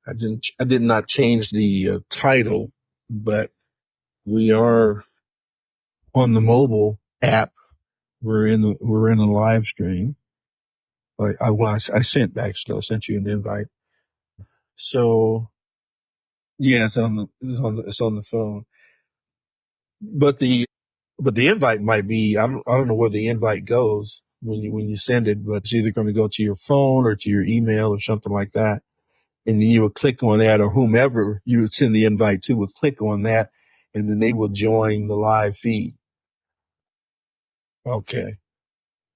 I did not change the title, but we are on the mobile app. We're in a live stream. I I sent you an invite. So yeah, it's on the phone. But the invite might be, I don't know where the invite goes when you send it, but it's either going to go to your phone or to your email or something like that. And then you would click on that, or whomever you would send the invite to would click on that, and then they will join the live feed. Okay.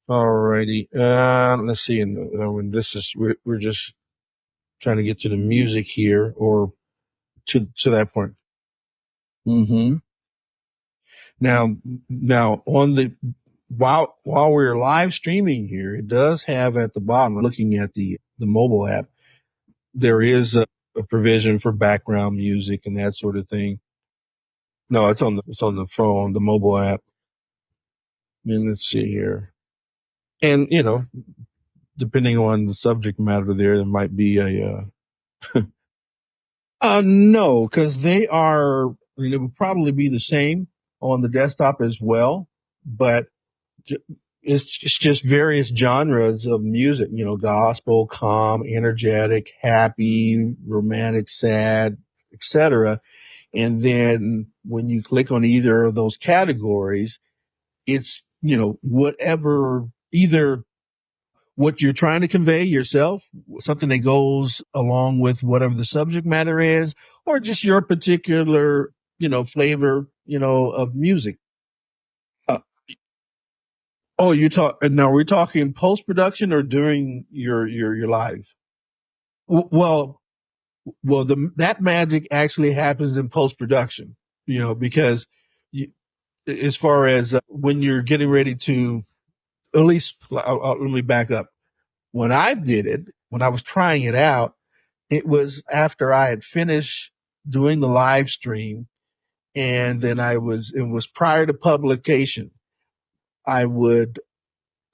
Alrighty. Let's see. And when we're just trying to get to the music here, or to that point. Mm-hmm. Now, now on the while we're live streaming here, it does have at the bottom, looking at the mobile app, there is a provision for background music and that sort of thing. No, it's on the phone, the mobile app. And let's see here. And depending on the subject matter there might be no, because they are, it would probably be the same on the desktop as well, but it's just various genres of music, gospel, calm, energetic, happy, romantic, sad, etc. And then when you click on either of those categories, it's, whatever, either what you're trying to convey yourself, something that goes along with whatever the subject matter is, or just your particular, flavor, of music. Uh, oh, you talk now. We're talking post production or during your live. Well, that magic actually happens in post production. Because you, as far as when you're getting ready to, at least, let me back up. When I did it, when I was trying it out, it was after I had finished doing the live stream, and then it was prior to publication. I would,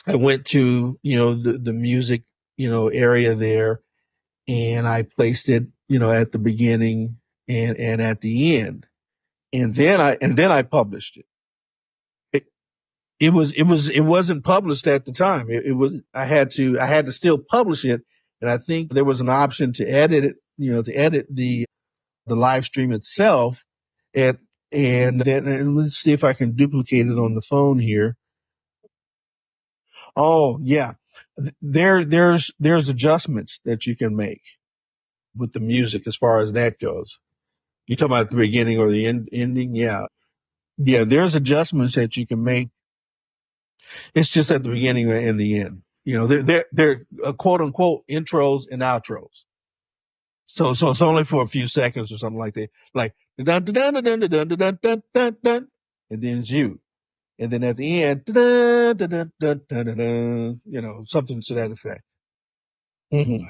I went to, the music, area there, and I placed it, at the beginning and at the end. And then I published it. It, it wasn't published at the time. I had to still publish it. And I think there was an option to edit it, to edit the live stream itself. And, and let's see if I can duplicate it on the phone here. Oh, yeah. There's adjustments that you can make with the music as far as that goes. You talking about the beginning or the ending? Yeah. Yeah. There's adjustments that you can make. It's just at the beginning and the end. They're quote unquote intros and outros. So it's only for a few seconds or something like that. Like dun dun dun dun dun dun dun dun dun dun, and then it's you. And then at the end, dun dun dun dun dun dun, something to that effect. Hmm.